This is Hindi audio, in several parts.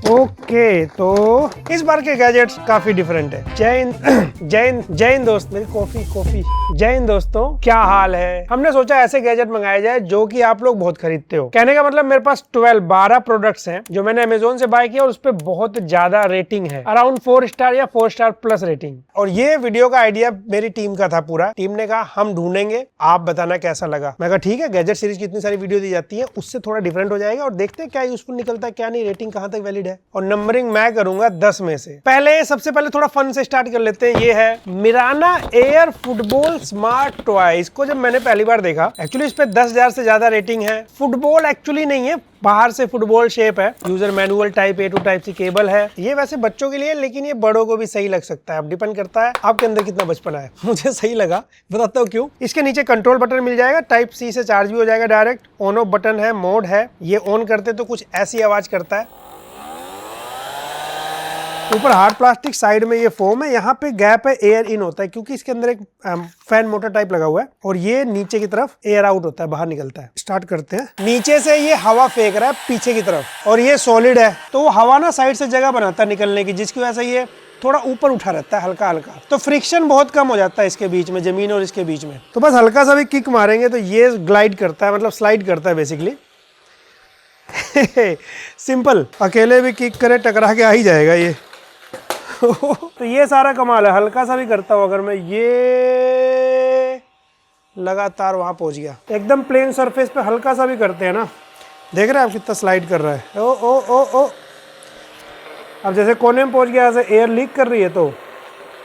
ओके, तो इस बार के गैजेट्स काफी डिफरेंट है। जय हिंद दोस्त, मेरी कॉफी। जय हिंद दोस्तों, क्या हाल है। हमने सोचा ऐसे गैजेट मंगाए जाए जो कि आप लोग बहुत खरीदते हो। कहने का मतलब मेरे पास 12 प्रोडक्ट्स हैं जो मैंने अमेजोन से बाय किया और उस पर बहुत ज्यादा रेटिंग है, अराउंड 4 स्टार या 4 स्टार प्लस रेटिंग। और ये वीडियो का आइडिया मेरी टीम का था। पूरा टीम ने कहा हम ढूंढेंगे, आप बताना कैसा लगा। मैं कहा ठीक है, गैजेट सीरीज की इतनी सारी वीडियो दी जाती है, उससे थोड़ा डिफरेंट हो जाएगा और देखते हैं क्या यूजफुल निकलता है क्या नहीं, रेटिंग कहां तक वैलिड है। और नंबरिंग मैं करूंगा 10 में से। सबसे पहले थोड़ा फन से स्टार्ट कर लेते हैं। ये है मिराना एयर फुटबॉल स्मार्ट टॉय। इसको जब मैंने पहली बार देखा, एक्चुअली इस पे 10,000 से ज्यादा रेटिंग है। फुटबॉल एक्चुअली नहीं है, बाहर से फुटबॉल शेप है। User manual type A to type C cable है। ये वैसे बच्चों के लिए, लेकिन ये बड़ों को भी सही लग सकता है। अब डिपेंड करता है आपके अंदर कितना बचपना है। मुझे सही लगा, बताता हूँ क्यों। इसके नीचे कंट्रोल बटन मिल जाएगा, टाइप C से चार्ज भी हो जाएगा डायरेक्ट। ऑन ऑफ बटन है, मोड है। ये ऑन करते तो कुछ ऐसी आवाज करता है। ऊपर हार्ड प्लास्टिक, साइड में ये फोम है। यहाँ पे गैप है, एयर इन होता है क्योंकि इसके अंदर एक फैन मोटर टाइप लगा हुआ है। और ये नीचे की तरफ एयर आउट होता है, बाहर निकलता है। स्टार्ट करते हैं। नीचे से ये हवा फेंक रहा है पीछे की तरफ, और ये सॉलिड है तो वो हवा ना साइड से जगह बनाता है निकलने की, जिसकी वजह से ये थोड़ा ऊपर उठा रहता है हल्का हल्का। तो फ्रिक्शन बहुत कम हो जाता है इसके बीच में, जमीन और इसके बीच में। तो बस हल्का सा भी किक मारेंगे तो ये ग्लाइड करता है, मतलब स्लाइड करता है बेसिकली। सिंपल, अकेले भी किक करे टकरा के आ ही जाएगा ये। तो ये सारा कमाल है। हल्का सा भी करता हूं अगर मैं, ये लगातार वहां पहुंच गया। एकदम प्लेन सरफेस पे हल्का सा भी करते हैं ना, देख रहे हैं आप कितना स्लाइड कर रहा है। ओ ओ ओ ओ, अब जैसे कोने में पहुंच गया, ऐसे एयर लीक कर रही है तो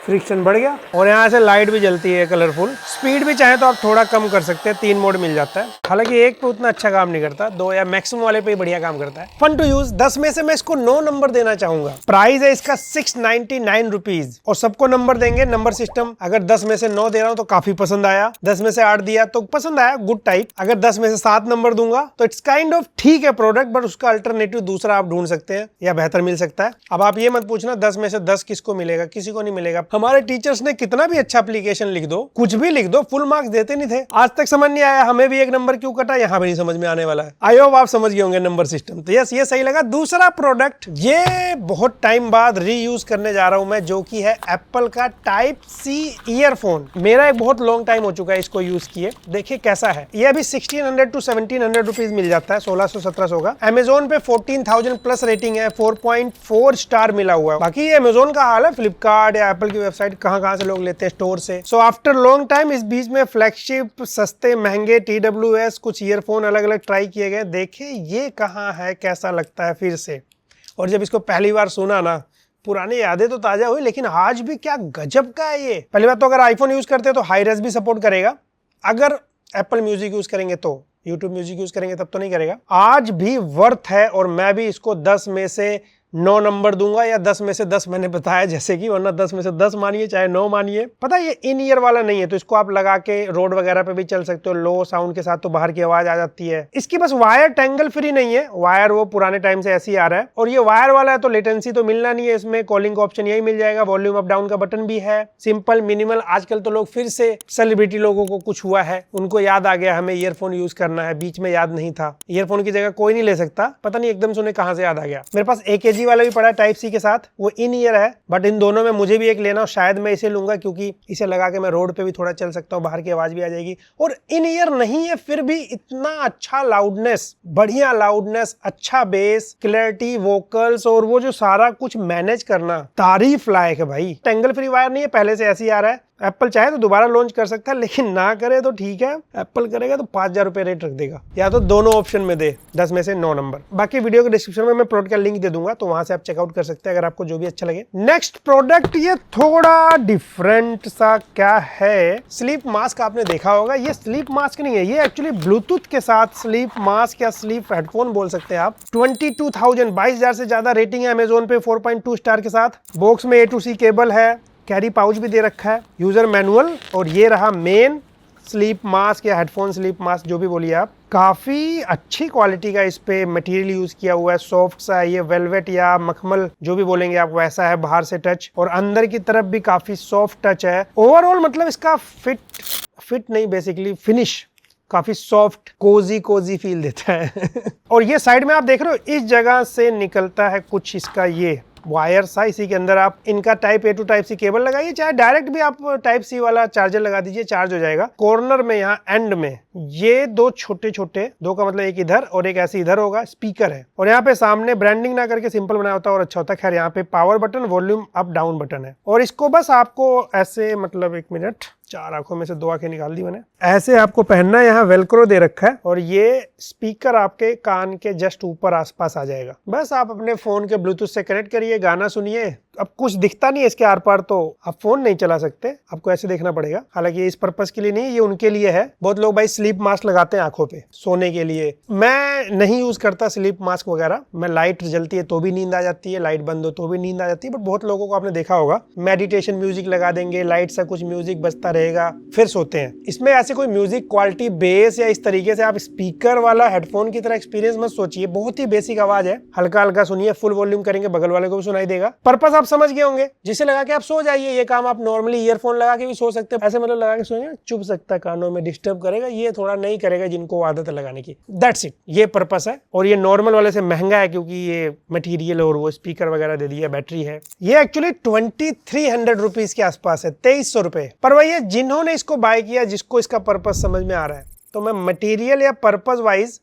फ्रिक्शन बढ़ गया। और यहाँ से लाइट भी जलती है कलरफुल। स्पीड भी चाहे तो आप थोड़ा कम कर सकते हैं, 3 मोड मिल जाता है। हालांकि एक पे उतना अच्छा काम नहीं करता, 2 या मैक्सिमम वाले पे ही बढ़िया काम करता है। Fun to use. 10 में से मैं इसको 9 नंबर देना चाहूंगा। प्राइस है इसका 699 रुपीज। और सबको नंबर देंगे, नंबर सिस्टम। अगर 10 में से 9 दे रहा हूं तो काफी पसंद आया। 10 में से 8 दिया तो पसंद आया, गुड टाइप। अगर 10 में से 7 नंबर दूंगा तो इट्स काइंड ऑफ ठीक है प्रोडक्ट, बट उसका अल्टरनेटिव दूसरा आप ढूंढ सकते हैं या बेहतर मिल सकता है। अब आप ये मत पूछना 10 में से 10 किसको मिलेगा, किसी को नहीं मिलेगा। हमारे टीचर्स ने कितना भी अच्छा एप्लीकेशन लिख दो, कुछ भी लिख दो, फुल मार्क्स देते नहीं थे। आज तक समझ नहीं आया हमें भी 1 नंबर क्यों कटा, यहाँ भी नहीं समझ में आने वाला है। आई होप आप समझ गए होंगे नंबर सिस्टम। तो यस, ये सही लगा। दूसरा प्रोडक्ट, ये बहुत टाइम बाद रीयूज करने जा रहा हूं मैं, जो कि है एप्पल का टाइप C ईयरफोन। मेरा एक बहुत लॉन्ग टाइम हो चुका है इसको यूज किए। देखिए कैसा है। ये अभी 1600 to 1700 रुपीज मिल जाता है, 1600-1700 का। अमेजोन पे 14,000 प्लस रेटिंग है, 4.4 स्टार मिला हुआ है। बाकी ये अमेजोन का हाल है, फ्लिपकार्ट या एप्पल की वेबसाइट कहां से लोग लेते हैं, स्टोर से। सो आफ्टर लॉन्ग टाइम इस बीच में फ्लैगशिप, सस्ते महंगे TWS, कुछ ईयरफोन अलग अलग ट्राई किए गए। देखे ये कहाँ है, कैसा लगता है फिर से। और जब इसको पहली बार सुना ना, पुरानी यादें तो ताजा हुई, लेकिन आज भी क्या गजब का है ये। पहली बात तो अगर आईफोन यूज करते हैं तो हाई रेस भी सपोर्ट करेगा। अगर एप्पल म्यूजिक यूज करेंगे तो, यूट्यूब म्यूजिक यूज करेंगे तब तो नहीं करेगा। आज भी वर्थ है और मैं भी इसको 10 में से 9 नंबर दूंगा, या 10 में से 10 मैंने बताया जैसे कि, वरना 10 में से 10 मानिए चाहे 9 मानिए। पता है ये इन ईयर वाला नहीं है, तो इसको आप लगा के रोड वगैरह पे भी चल सकते हो। लो साउंड के साथ तो बाहर की आवाज आ जाती है। इसकी बस वायर टेंगल फ्री नहीं है, वायर वो पुराने टाइम से ऐसे ही आ रहा है। और ये वायर वाला है तो लेटेंसी तो मिलना नहीं है इसमें। कॉलिंग का ऑप्शन यही मिल जाएगा, वॉल्यूम अप डाउन का बटन भी है। Simple minimal. आजकल तो लोग फिर से, सेलिब्रिटी लोगों को कुछ हुआ है, उनको याद आ गया हमें ईयरफोन यूज करना है, बीच में याद नहीं था। ईयरफोन की जगह कोई नहीं ले सकता, पता नहीं एकदम से उन्हें कहां से याद आ गया। मेरे पास AKG वाला भी पड़ा है टाइप C के साथ, वो इन ईयर है। बट इन दोनों में मुझे भी एक लेना, शायद मैं इसे लूंगा क्योंकि इसे लगा के मैं रोड पे भी थोड़ा चल सकता हूँ, बाहर की आवाज भी आ जाएगी। और इन ईयर नहीं है फिर भी इतना अच्छा लाउडनेस, बढ़िया लाउडनेस, अच्छा बेस, क्लैरिटी, वोकल्स, और वो जो सारा कुछ मैनेज करना तारीफ लायक है भाई। टेंगल फ्री वायर नहीं है, पहले से ऐसे ही आ रहा है। एप्पल चाहे तो दोबारा लॉन्च कर सकता है, लेकिन ना करे तो ठीक है। एप्पल करेगा तो 5,000 रुपए रेट रख देगा, या तो दोनों ऑप्शन में दे, 10 में से 9 नंबर। बाकी वीडियो के डिस्क्रिप्शन में मैं प्रोडक्ट का लिंक दे दूंगा, तो वहां से आप चेकआउट कर सकते हैं अगर आपको जो भी अच्छा लगे। नेक्स्ट प्रोडक्ट, ये थोड़ा डिफरेंट सा क्या है, स्लीप मास्क। आपने देखा होगा, ये स्लीप मास्क नहीं है, ये एक्चुअली ब्लूटूथ के साथ स्लीप मास्क या स्लीप हेडफोन बोल सकते हैं आप। 22,000 से ज्यादा रेटिंग है अमेजोन पे, 4.2 स्टार के साथ। बॉक्स में A to C केबल है, कैरी पाउच भी दे रखा है, यूजर मैनुअल, और ये रहा मेन स्लीप मास्क या हेडफोन स्लीप मास्क, जो भी बोलिए आप। काफी अच्छी क्वालिटी का इस पे मटेरियल यूज किया हुआ है, सॉफ्ट सा है, ये वेलवेट या मखमल जो भी बोलेंगे आप वैसा है। बाहर से टच और अंदर की तरफ भी काफी सॉफ्ट टच है। ओवरऑल मतलब इसका फिट नहीं, बेसिकली फिनिश काफी सॉफ्ट कोजी कोजी फील देता है। और ये साइड में आप देख रहे हो इस जगह से निकलता है कुछ इसका ये वायर सा, इसी के अंदर आप इनका type A to type C cable लगाइए, चाहे डायरेक्ट भी आप टाइप सी वाला चार्जर लगा दीजिए, चार्ज हो जाएगा। कॉर्नर में यहाँ एंड में ये दो छोटे छोटे, दो का मतलब एक इधर और एक ऐसे इधर होगा, स्पीकर है। और यहाँ पे सामने ब्रांडिंग ना करके सिंपल बनाया होता है और अच्छा होता है। खैर यहाँ पे power button, volume up down button है। और इसको बस आपको ऐसे, मतलब एक मिनट, 4 आंखों में से 2 आंखें निकाल दी मैंने, ऐसे आपको पहनना है। यहाँ वेलक्रो दे रखा है और ये स्पीकर आपके कान के जस्ट ऊपर आसपास आ जाएगा। बस आप अपने फोन के ब्लूटूथ से कनेक्ट करिए, गाना सुनिए। अब कुछ दिखता नहीं है इसके आर पार, तो आप फोन नहीं चला सकते, आपको ऐसे देखना पड़ेगा। हालांकि ये इस पर्पस के लिए नहीं है, ये उनके लिए है। बहुत लोग भाई स्लीप मास्क लगाते हैं आंखों पे सोने के लिए। मैं नहीं यूज करता स्लीप मास्क वगैरह। मैं लाइट जलती है तो भी नींद आ जाती है, लाइट बंद हो तो भी नींद आ जाती है। बट बहुत लोगों को आपने देखा होगा मेडिटेशन म्यूजिक लगा देंगे, लाइट सा कुछ म्यूजिक बजता रहेगा, फिर सोते हैं। इसमें ऐसे कोई म्यूजिक क्वालिटी बेस या इस तरीके से आप स्पीकर वाला हेडफोन की तरह एक्सपीरियंस मत सोचिए। बहुत ही बेसिक आवाज है, हल्का हल्का सुनिए, फुल वॉल्यूम करेंगे बगल वाले को भी सुनाई देगा। पर्पस आप समझ गए होंगे, जिसे लगा के आप सो जाइए। ये काम आप नॉर्मली ईयरफोन लगा के भी सो सकते हैं, ऐसे मतलब लगा के सोएंगे चुभ सकता है, कानों में डिस्टर्ब करेगा। ये थोड़ा नहीं करेगा जिनको आदत है लगाने की। दैट्स इट, ये पर्पस है। और ये नॉर्मल वाले से महंगा है क्योंकि ये मटेरियल और वो स्पीकर वगैरह दे दिया, बैटरी है। ये एक्चुअली 2300 रुपीज के आसपास है, 2300 रुपए। पर वही जिन्होंने इसको बाय किया, जिसको इसका पर्पस समझ में आ रहा है, तो मैं मटेरियल या पर्पस वाइज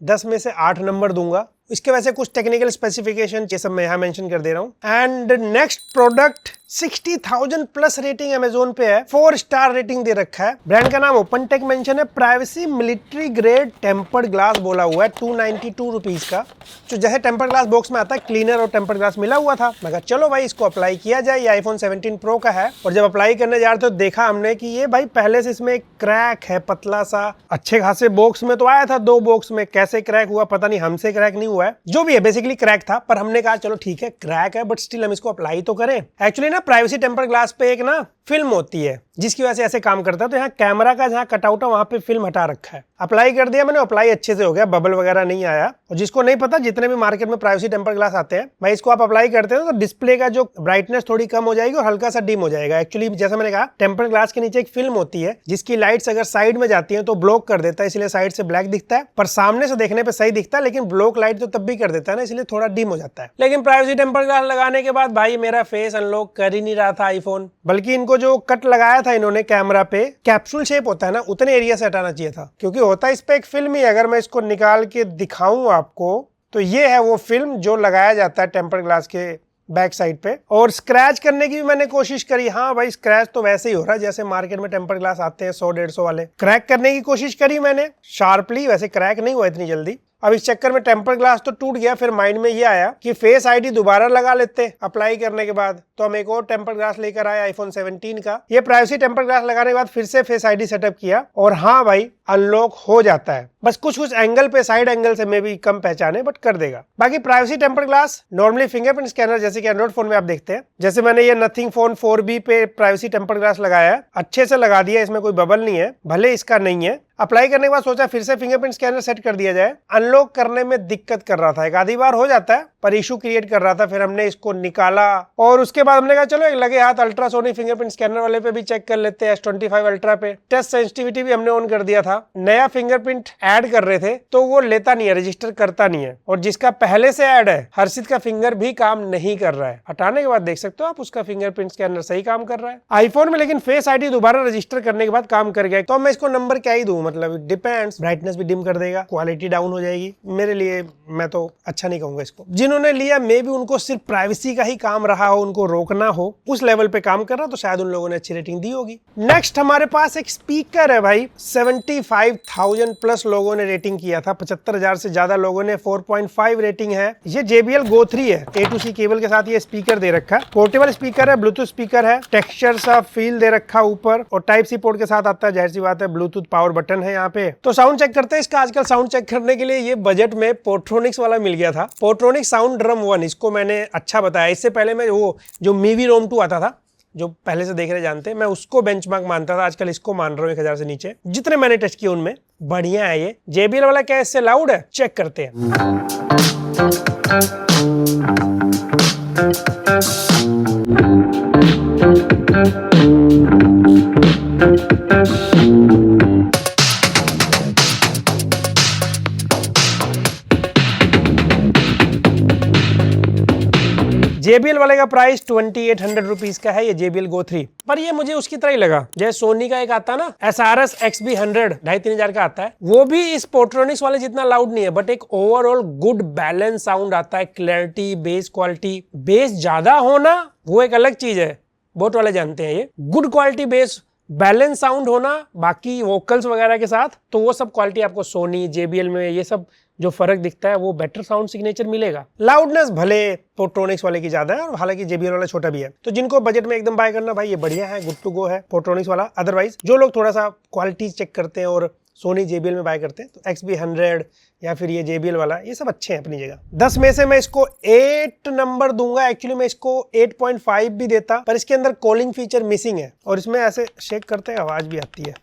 10 में से 8 नंबर दूंगा। इसके वैसे कुछ टेक्निकल स्पेसिफिकेशन ये सब मैं यहाँ मेंशन कर दे रहा हूँ। And next product 60,000 plus rating Amazon पे है, 4 स्टार रेटिंग दे रखा है। ब्रांड का नाम ओपन टेक मेंशन है, privacy military grade tempered glass बोला हुआ है, 292 रुपीज का। जो जैसे टेम्पर्ड ग्लास बॉक्स में आता है, क्लीनर और टेम्पर्ड ग्लास मिला हुआ था। मैं कहा चलो भाई इसको अप्लाई किया जाए। ये आईफोन 17 प्रो का है। और जब अप्लाई करने जा रहे थे तो देखा हमने कि ये भाई पहले से इसमें क्रैक है, पतला सा। अच्छे खासे बॉक्स में तो आया था, 2 बॉक्स में कैसे क्रैक हुआ पता नहीं, हमसे क्रैक नहीं हुआ है। जो भी है बेसिकली क्रैक था, पर हमने कहा चलो ठीक है क्रैक है बट स्टिल हम इसको अप्लाई तो करें। एक्चुअली ना प्राइवेसी टेम्पर्ड ग्लास पे एक ना फिल्म होती है जिसकी वजह से ऐसे काम करता है। तो यहाँ कैमरा का जहाँ कटआउट है वहां पे फिल्म हटा रखा है। अप्लाई कर दिया मैंने, अप्लाई अच्छे से हो गया, बबल वगैरह नहीं आया। और जिसको नहीं पता, जितने भी मार्केट में प्राइवेसी टेम्पर्ड ग्लास आते हैं भाई, इसको आप अप्लाई करते हो तो डिस्प्ले का जो ब्राइटनेस थोड़ी कम हो जाएगी और हल्का सा डिम हो जाएगा। एक्चुअली जैसा मैंने कहा, टेम्पर्ड ग्लास के नीचे एक फिल्म होती है जिसकी लाइट्स अगर साइड में जाती है तो ब्लॉक कर देता है, इसलिए साइड से ब्लैक दिखता है, पर सामने से देखने पे सही दिखता है। लेकिन ब्लॉक लाइट तो तब भी कर देता है ना, इसलिए थोड़ा डिम हो जाता है। लेकिन प्राइवेसी टेम्पर्ड ग्लास लगाने के बाद भाई मेरा फेस अनलॉक कर ही नहीं रहा था आईफोन। बल्कि इनको जो कट लगाया था इन्होंने कैमरा पे, कैप्सूल शेप होता है ना, उतने एरिया से हटाना चाहिए था। क्योंकि होता है इस पे एक फिल्म ही। अगर मैं इसको निकाल के दिखाऊं आपको तो ये है वो फिल्म जो लगाया जाता है टेम्पर्ड ग्लास के बैक साइड पे। और स्क्रैच करने की भी मैंने कोशिश करी। हाँ भाई स्क्रैच तो वैसे ही हो रहा है जैसे मार्केट में टेम्पर्ड ग्लास आते हैं 100-150 वाले। क्रैक करने की कोशिश करी मैंने शार्पली, वैसे क्रैक नहीं हुआ इतनी जल्दी। अब इस चक्कर में टेम्पर्ड ग्लास तो टूट गया। फिर माइंड में ये आया कि फेस आईडी दोबारा लगा लेते अप्लाई करने के बाद। तो हम एक और टेम्पर्ड ग्लास लेकर आए आईफोन 17 का। ये प्राइवेसी टेम्पर्ड ग्लास लगाने के बाद फिर से फेस आईडी सेटअप किया और हाँ भाई अनलॉक हो जाता है। बस कुछ एंगल पे, साइड एंगल से मे भी कम पहचाने बट कर देगा। बाकी privacy tempered glass normally fingerprint scanner जैसे कि एंड्रॉइड फोन में आप देखते हैं। जैसे मैंने ये नथिंग फोन 4B पे प्राइवेसी टेम्पर्ड ग्लास लगाया है, अच्छे से लगा दिया, इसमें कोई बबल नहीं है, भले इसका नहीं है। अप्लाई करने के बाद सोचा फिर से फिंगरप्रिंट स्कैनर सेट कर दिया जाए। अनलॉक करने में दिक्कत कर रहा था, एक आधी बार हो जाता है पर इशू क्रिएट कर रहा था। फिर हमने इसको निकाला और उसके बाद हमने कहा चलो एक लगे हाथ अल्ट्रासोनिक फिंगरप्रिंट स्कैनर वाले पे भी चेक कर लेते हैं, S25 अल्ट्रा पे। टेस्ट सेंसिटिविटी भी हमने ऑन कर दिया था। नया फिंगरप्रिंट ऐड कर रहे थे तो वो लेता नहीं है, रजिस्टर करता नहीं है। और जिसका पहले से ऐड है हर्षित का फिंगर भी काम नहीं कर रहा है। हटाने के बाद देख सकते हो आप उसका फिंगरप्रिंट स्कैनर सही काम कर रहा है। आईफोन में लेकिन फेस आईडी दोबारा रजिस्टर करने के बाद काम कर गया। तो मैं इसको नंबर क्या ही दूं, मतलब डिपेंड्स। ब्राइटनेस भी डिम कर देगा, क्वालिटी डाउन हो जाएगी। मेरे लिए मैं तो अच्छा नहीं कहूंगा इसको। जिन्होंने लिया मे भी उनको सिर्फ प्राइवेसी का ही काम रहा हो, उनको रोकना हो, उस लेवल पे काम कर रहा, तो शायद उन लोगों ने अच्छी रेटिंग दी होगी। नेक्स्ट हमारे पास एक स्पीकर है भाई, 75,000 प्लस लोगों ने रेटिंग किया था, 75,000 से ज्यादा लोगों ने 4.5 रेटिंग है। ये JBL Go 3 है, A2C केबल के साथ ये स्पीकर दे रखा है। पोर्टेबल स्पीकर है, ब्लूटूथ स्पीकर है, टेक्सचर सा फील दे रखा ऊपर और टाइप सी पोर्ट के साथ आता है। जाहिर सी बात है ब्लूटूथ पावर बटन है यहाँ पे। तो साउंड चेक करते हैं इसका। आजकल साउंड चेक करने के लिए ये बजट में पोर्ट्रोनिक्स वाला मिल गया था, पोर्ट्रोनिक्स साउंड ड्रम 1। इसको मैंने अच्छा बताया। इससे पहले मैं वो जो Mivi Rom 2 आता था, जो पहले से देख रहे जानते हैं, मैं उसको बेंचमार्क मानता था। आजकल इसको मान रहा हूँ 1000 से नीचे। जितने मैंने टेस्ट किए उनमें बढ़िया है ये। JBL वाला क्या इससे लाउड है, चेक करते हैं। JBL वाले का प्राइस 2800 रुपीज का है, ये JBL Go 3। पर ये मुझे उसकी तरह ही लगा जैसे सोनी का एक आता है ना SRS XB100 2,500 का आता है, वो भी इस पोर्ट्रोनिक्स वाले जितना लाउड नहीं है, बट एक ओवरऑल गुड बैलेंस साउंड आता है, क्लैरिटी, बेस क्वालिटी। बेस ज्यादा होना वो एक अलग चीज है, बोट वाले जानते हैं ये। Good quality base, balance sound होना बाकी वोकल्स वगैरह के साथ, तो वो सब क्वालिटी आपको सोनी JBL में ये सब जो फर्क दिखता है वो बेटर साउंड सिग्नेचर मिलेगा। लाउडनेस भले पोर्ट्रोनिक्स वाले की ज्यादा है और हालांकि JBL वाला छोटा भी है, तो जिनको बजट में एकदम बाय करना भाई ये बढ़िया है, गुड टू गो है पोर्ट्रोनिक्स वाला। अदरवाइज जो लोग थोड़ा सा क्वालिटी चेक करते हैं और सोनी JBL में बाय करते हैं तो XB100 या फिर ये JBL वाला, ये सब अच्छे हैं अपनी जगह। 10 में से मैं इसको 8 नंबर दूंगा। एक्चुअली मैं इसको 8.5 भी देता, पर इसके अंदर कॉलिंग फीचर मिसिंग है और इसमें ऐसे शेक करते हैं आवाज भी आती है।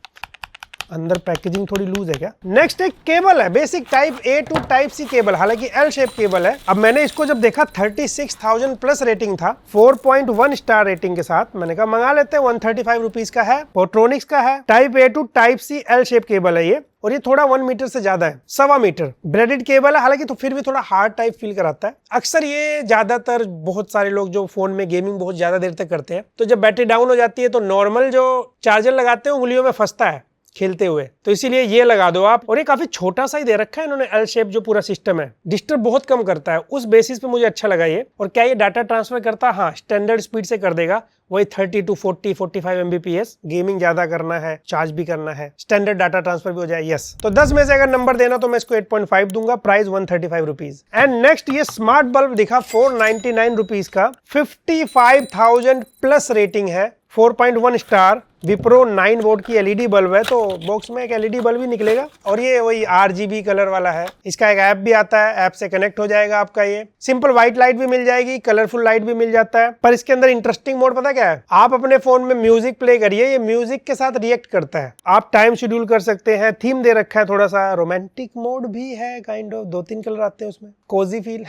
अंदर पैकेजिंग थोड़ी लूज है क्या। नेक्स्ट एक केबल है, basic type A to type C cable, हालांकि L शेप केबल है। अब मैंने इसको जब देखा 36,000 प्लस रेटिंग था, 4.1 स्टार रेटिंग के साथ, मैंने कहा मंगा लेते हैं। 135 रुपीज का है, पोर्ट्रोनिक्स का है, type A to type C L shape cable है ये, और ये थोड़ा 1 मीटर से ज्यादा है, 1.25 मीटर ब्रेडेड केबल है, हालांकि तो फिर भी थोड़ा हार्ड टाइप फील कराता है। अक्सर ये ज्यादातर बहुत सारे लोग जो फोन में गेमिंग बहुत ज्यादा देर तक करते हैं, तो जब बैटरी डाउन हो जाती है तो नॉर्मल जो चार्जर लगाते हैं उंगलियों में फंसता है खेलते हुए, तो इसीलिए ये लगा दो आप। और ये काफी छोटा सा ही दे रखा है इन्होंने, L शेप जो पूरा सिस्टम है, डिस्टर्ब बहुत कम करता है, उस बेसिस पे मुझे अच्छा लगा ये। और क्या ये डाटा ट्रांसफर करता है? हाँ, स्टैंडर्ड स्पीड से कर देगा, वही 30 to 40-45 Mbps। गेमिंग ज्यादा करना है, चार्ज भी करना है, स्टैंडर्ड डाटा ट्रांसफर भी हो जाए, यस। तो 10 में से अगर नंबर देना तो मैं इसको 8.5 दूंगा, प्राइस 135 रुपीज। एंड नेक्स्ट ये स्मार्ट बल्ब दिखा 499 रुपीज का, 55,000 प्लस रेटिंग है, 4.1 स्टार, विप्रो 9 वोल्ट की LED बल्ब है, तो बॉक्स में एक LED बल्ब भी निकलेगा। और ये वही RGB कलर वाला है, इसका एक ऐप भी आता है, ऐप से कनेक्ट हो जाएगा आपका। ये सिंपल व्हाइट लाइट भी मिल जाएगी, कलरफुल लाइट भी मिल जाता है, पर इसके अंदर इंटरेस्टिंग मोड पता क्या है, आप अपने फोन में म्यूजिक प्ले करिए, ये म्यूजिक के साथ रिएक्ट करता है। आप टाइम शेड्यूल कर सकते हैं, थीम दे रखा है, थोड़ा सा रोमांटिक मोड भी है, काइंड ऑफ 2-3 कलर आते हैं उसमें, कोजी फील।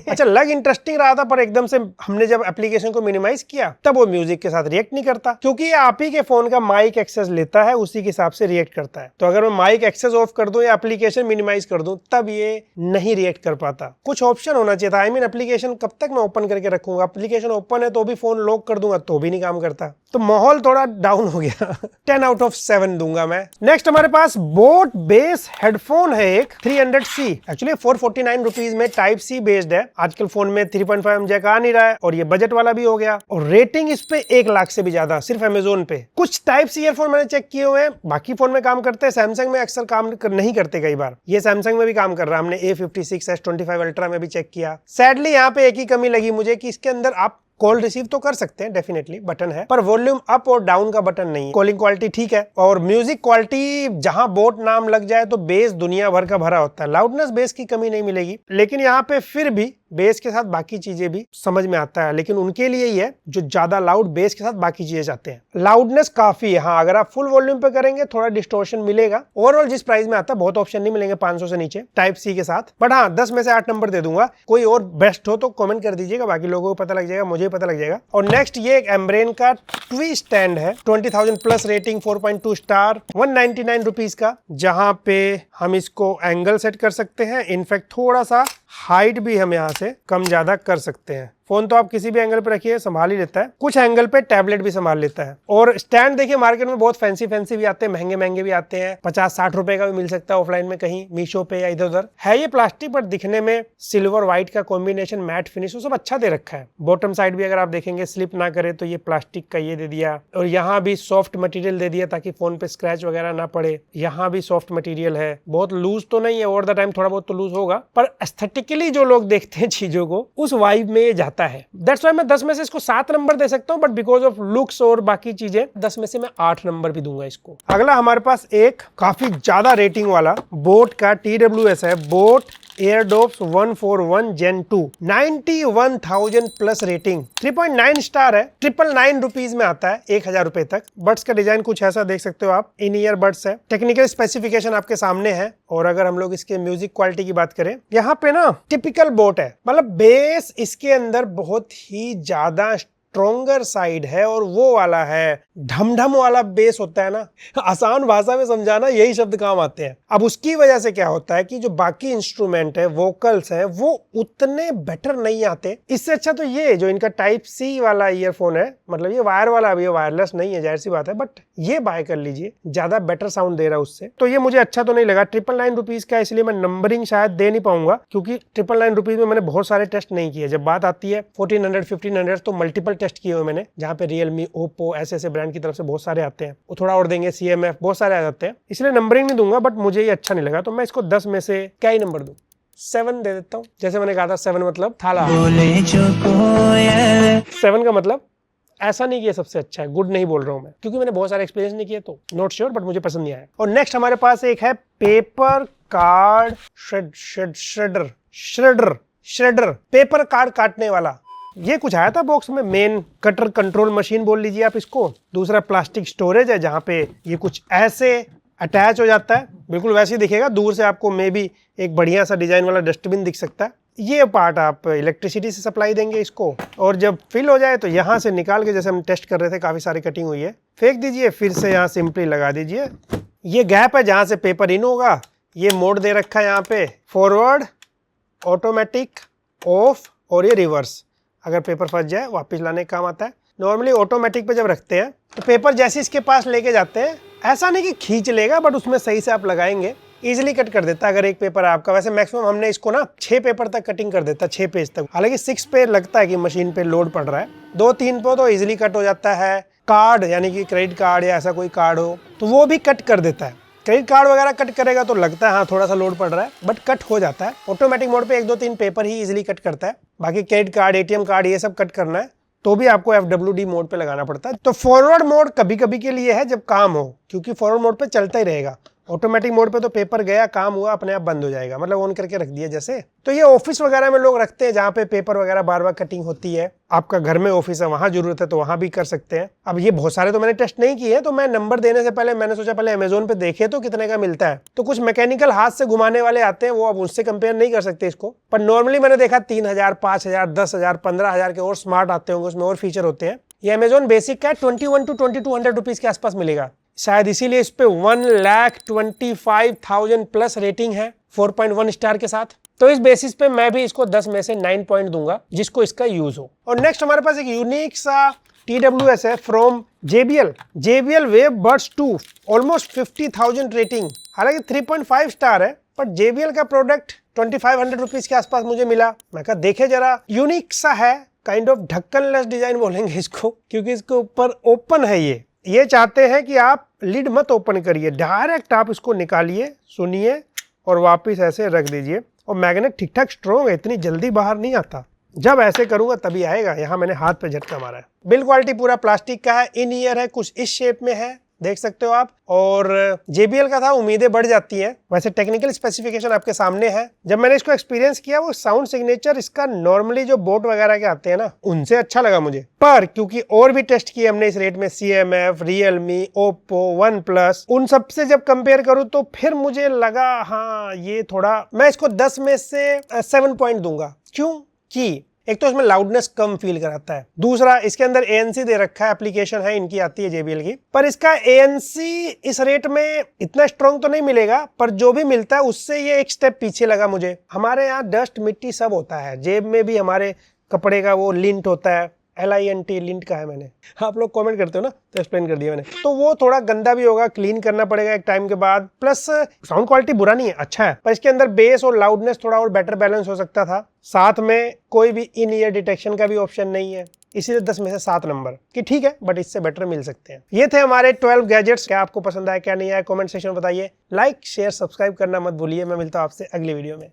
अच्छा, लग इंटरेस्टिंग रहा था, पर एकदम से हमने जब एप्लीकेशन को मिनिमाइज किया तब वो म्यूजिक के साथ रिएक्ट नहीं करता, क्योंकि ये आप ही के फोन का माइक एक्सेस लेता है, उसी के हिसाब से रिएक्ट करता है। तो अगर मैं माइक एक्सेस ऑफ कर दूं या एप्लीकेशन मिनिमाइज कर दूं तब ये नहीं रिएक्ट कर पाता। कुछ ऑप्शन होना चाहिए था। आई मीन एप्लीकेशन कब तक मैं ओपन करके रखूंगा, एप्लीकेशन ओपन है तो भी फोन लॉक कर दूंगा तो भी नहीं काम करता, तो माहौल थोड़ा डाउन हो गया। 10 आउट ऑफ 7 दूंगा मैं। नेक्स्ट हमारे पास बोट बेस हेडफोन है एक 300C, एक्चुअली 449 रुपीज में टाइप C बेस्ड है। आजकल फोन में 3.5 जैक आ नहीं रहा है और ये बजट वाला भी हो गया, और रेटिंग इस पे 1 लाख से भी ज्यादा सिर्फ अमेजोन पे। कुछ टाइप C ईयरफोन मैंने चेक किए हुए हैं, बाकी फोन में काम करते हैं, सैमसंग में अक्सर काम नहीं करते कई बार, ये सैमसंग में भी काम कर रहा है। हमने A56 S25 अल्ट्रा में भी चेक किया। सैडली यहाँ पे एक ही कमी लगी मुझे कि इसके अंदर आप कॉल रिसीव तो कर सकते हैं, डेफिनेटली बटन है, पर वॉल्यूम अप और डाउन का बटन नहीं है। कॉलिंग क्वालिटी ठीक है, और म्यूजिक क्वालिटी जहां बोट नाम लग जाए तो बेस दुनिया भर का भरा होता है, लाउडनेस बेस की कमी नहीं मिलेगी, लेकिन यहाँ पे फिर भी बेस के साथ बाकी चीजें भी समझ में आता है। लेकिन उनके लिए ही है जो ज्यादा लाउड बेस के साथ बाकी चीजें चाहते हैं। लाउडनेस काफी है, हाँ, अगर आप फुल वॉल्यूम पे करेंगे थोड़ा डिस्टोर्शन मिलेगा। ओवरऑल जिस प्राइस में आता है बहुत ऑप्शन नहीं मिलेंगे 500 से नीचे टाइप C के साथ, बट हाँ 10 में से 8 नंबर दे दूंगा। कोई और बेस्ट हो तो कमेंट कर दीजिएगा, बाकी लोगों को पता लग जाएगा, मुझे पता लग जाएगा। और नेक्स्ट ये एक एम्ब्रेन का ट्वी स्टैंड है, 20,000 प्लस रेटिंग, 4.2 स्टार, 199 रुपीज का, जहां पे हम इसको एंगल सेट कर सकते हैं। इनफैक्ट थोड़ा सा हाइट भी हम यहाँ से कम ज्यादा कर सकते हैं। फोन तो आप किसी भी एंगल पे रखिए संभाल ही लेता है, कुछ एंगल पे टैबलेट भी संभाल लेता है। और स्टैंड देखिए मार्केट में बहुत फैंसी भी आते हैं, महंगे महंगे भी आते हैं, 50-60 रुपए का भी मिल सकता है ऑफलाइन में कहीं मीशो पे या इधर उधर है। ये प्लास्टिक पर दिखने में सिल्वर व्हाइट का कॉम्बिनेशन, मैट फिनिश, वो सब अच्छा दे रखा है। बॉटम साइड भी अगर आप देखेंगे स्लिप ना करे तो ये प्लास्टिक का ये दे दिया, और यहाँ भी सॉफ्ट मटेरियल दे दिया ताकि फोन पे स्क्रैच वगैरह ना पड़े। यहाँ भी सॉफ्ट मटेरियल है, बहुत लूज तो नहीं है, ओवर द टाइम थोड़ा बहुत तो लूज होगा, पर एस्थेटिकली जो लोग देखते हैं चीजों को उस वाइब में ये जाता है। दैट्स व्हाई मैं 10 में से इसको 7 नंबर दे सकता हूं, बट बिकॉज ऑफ लुक्स और बाकी चीजें 10 में से मैं 8 नंबर भी दूंगा इसको। अगला हमारे पास एक काफी ज्यादा रेटिंग वाला बोट का TWS है, boat Airdopes 141 Gen 2, 91,000 plus rating, 3.9 star है, 999 रुपीज में आता है, 1,000 रुपए तक। बड्स का डिजाइन कुछ ऐसा देख सकते हो आप, इन ईयर बड्स है, टेक्निकल स्पेसिफिकेशन आपके सामने है। और अगर हम लोग इसके म्यूजिक क्वालिटी की बात करें, यहाँ पे ना टिपिकल बोट है, मतलब बेस इसके अंदर बहुत ही ज्यादा स्ट्रोंगर साइड है और वो वाला है ढमढम वाला बेस होता है ना, आसान भाषा में समझाना यही शब्द काम आते हैं। अब उसकी वजह से क्या होता है कि जो बाकी इंस्ट्रूमेंट है, वोकल्स हैं, वो उतने बेटर नहीं आते। इससे अच्छा तो ये जो इनका टाइप सी वाला ईयरफोन है, मतलब ये वायर वाला, अभी वायरलेस नहीं है, जाहिर सी बात है, बट ये बाय कर लीजिए, ज्यादा बेटर साउंड दे रहा है उससे। तो ये मुझे अच्छा तो नहीं लगा। 999 रुपीज का, इसलिए मैं नंबरिंग शायद दे नहीं पाऊंगा, क्योंकि 999 रुपीज में मैंने बहुत सारे टेस्ट नहीं किए। जब बात आती है 1400 1500 तो मल्टीपल टेस्ट किए हुए मैंने, जहाँ पे रियलमी, ओप्पो, ऐसे ब्रांड की तरफ से बहुत सारे आते हैं, वो थोड़ा और देंगे, CMF, बहुत सारे आ जाते हैं, इसलिए नंबरिंग नहीं दूंगा। बट मुझे ये अच्छा नहीं लगा, तो मैं इसको 10 में से क्या ही नंबर दूं, 7 दे देता हूँ। जैसे मैंने कहा था 7 मतलब थाला, 7 का मतलब ऐसा नहीं कि ये सबसे अच्छा है, गुड नहीं बोल रहा हूं मैं, क्योंकि मैंने बहुत सारे एक्सपीरियंस नहीं किए, तो नॉट श्योर, बट मुझे पसंद नहीं आया। और नेक्स्ट हमारे पास एक है paper card shredder, paper card काटने वाला। ये कुछ आया था बॉक्स में, मेन कटर कंट्रोल मशीन बोल लीजिए आप इसको। दूसरा प्लास्टिक स्टोरेज है, जहां पे ये कुछ ऐसे अटैच हो जाता है, बिल्कुल वैसे ही दिखेगा। दूर से आपको मे बी एक बढ़िया सा डिजाइन वाला डस्टबिन दिख सकता है। ये पार्ट आप इलेक्ट्रिसिटी से सप्लाई देंगे इसको, और जब फिल हो जाए तो यहाँ से निकाल के, जैसे हम टेस्ट कर रहे थे, काफी सारी कटिंग हुई है, फेंक दीजिए, फिर से यहाँ सिंपली लगा दीजिए। ये गैप है जहाँ से पेपर इन होगा, ये मोड दे रखा है यहाँ पे, फॉरवर्ड, ऑटोमेटिक, ऑफ, और ये रिवर्स। अगर पेपर फंस जाए वापस लाने का काम आता है। नॉर्मली ऑटोमेटिक पे जब रखते हैं तो पेपर जैसे इसके पास लेके जाते हैं, ऐसा नहीं कि खींच लेगा, बट उसमें सही से आप लगाएंगे, इजीली कट कर देता है। अगर एक पेपर है आपका, वैसे मैक्सिमम हमने इसको ना 6 पेपर तक कटिंग कर देता है, 6 पेज तक। हालांकि 6 पे लगता है कि मशीन पे लोड पड़ रहा है, 2-3 पे तो इजीली कट हो जाता है। कार्ड यानी कि क्रेडिट कार्ड या ऐसा कोई कार्ड हो तो वो भी कट कर देता है। क्रेडिट कार्ड वगैरह कट करेगा तो लगता है हाँ थोड़ा सा लोड पड़ रहा है, बट कट हो जाता है। ऑटोमेटिक मोड पे 1-2-3 पेपर ही इजीली कट करता है। बाकी क्रेडिट कार्ड, ATM कार्ड, ये सब कट करना है तो भी आपको FWD मोड पे लगाना पड़ता है। तो फॉरवर्ड मोड कभी कभी के लिए है जब काम हो, क्योंकि फॉरवर्ड मोड पे चलता ही रहेगा। ऑटोमेटिक मोड पे तो पेपर गया, काम हुआ, अपने आप बंद हो जाएगा, मतलब ऑन करके रख दिया जैसे। तो ये ऑफिस वगैरह में लोग रखते हैं, जहाँ पे पेपर वगैरह बार बार कटिंग होती है। आपका घर में ऑफिस है, वहां जरूरत है तो वहां भी कर सकते हैं। अब ये बहुत सारे तो मैंने टेस्ट नहीं किए, तो मैं नंबर देने से पहले मैंने सोचा पहले अमेजोन पे देखे तो कितने का मिलता है। तो कुछ मैकेनिकल हाथ से घुमाने वाले आते हैं, वो अब उससे कंपेयर नहीं कर सकते इसको, पर नॉर्मली मैंने देखा 3000, 5000, 10,000, 15,000 के और स्मार्ट आते होंगे, उसमें और फीचर होते हैं। ये अमेजोन बेसिक का 21 to 2200 रुपीज के आसपास मिलेगा, शायद इसीलिए इस पे 1,25,000 प्लस रेटिंग है 4.1 स्टार के साथ। तो इस बेसिस पे मैं भी इसको 10 में से 9 पॉइंट दूंगा, जिसको इसका यूज हो। और नेक्स्ट हमारे पास एक यूनिक सा TWS है from JBL wave buds 2, almost 50,000 rating, हालांकि 3.5 स्टार है, पर JBL का प्रोडक्ट 2500 रुपीज के आसपास मुझे मिला। मैं कहा देखे जरा, यूनिक सा है, काइंड ऑफ ढक्कनलेस डिजाइन बोलेंगे इसको, क्योंकि इसके ऊपर ओपन है। ये चाहते हैं कि आप लिड मत ओपन करिए, डायरेक्ट आप इसको निकालिए, सुनिए और वापस ऐसे रख दीजिए। और मैग्नेट ठीक ठाक स्ट्रॉन्ग है, इतनी जल्दी बाहर नहीं आता। जब ऐसे करूंगा तभी आएगा। यहाँ मैंने हाथ पे झटका मारा है। बिल्ड क्वालिटी पूरा प्लास्टिक का है, इन ईयर है, कुछ इस शेप में है, देख सकते हो आप। और JBL का था, उम्मीदें बढ़ जाती हैं। वैसे टेक्निकल स्पेसिफिकेशन आपके सामने है। जब मैंने इसको एक्सपीरियंस किया, वो साउंड सिग्नेचर इसका नॉर्मली जो बोट वगैरह के आते हैं ना, उनसे अच्छा लगा मुझे। पर क्योंकि और भी टेस्ट किए हमने इस रेट में, CMF, रियलमी, ओप्पो, OnePlus, उन सब से जब कंपेयर करूं तो फिर मुझे लगा हाँ ये थोड़ा, मैं इसको 10 में से 7 पॉइंट दूंगा। क्यों कि एक तो इसमें लाउडनेस कम फील कराता है, दूसरा इसके अंदर ANC दे रखा है, एप्लीकेशन है इनकी आती है JBL की, पर इसका ANC इस रेट में इतना स्ट्रॉन्ग तो नहीं मिलेगा, पर जो भी मिलता है उससे ये एक स्टेप पीछे लगा मुझे। हमारे यहाँ डस्ट, मिट्टी सब होता है, जेब में भी हमारे कपड़े का वो लिंट होता है, LINT, लिंट का है मैंने, आप लोग कमेंट करते हो ना तो एक्सप्लेन कर दिया मैंने। तो वो थोड़ा गंदा भी होगा, क्लीन करना पड़ेगा एक टाइम के बाद। प्लस साउंड क्वालिटी बुरा नहीं है, अच्छा है, पर इसके अंदर बेस और लाउडनेस थोड़ा और बेटर बैलेंस हो सकता था। साथ में कोई भी इन ईयर डिटेक्शन का भी ऑप्शन नहीं है, इसीलिए 10 में से 7 नंबर कि ठीक है, बट इससे बेटर मिल सकते हैं। ये थे हमारे 12 गैजेट्स। क्या आपको पसंद आया, क्या नहीं आया, कमेंट सेक्शन में बताइए। लाइक, शेयर, सब्सक्राइब करना मत भूलिए। मैं मिलता हूं आपसे अगली वीडियो में।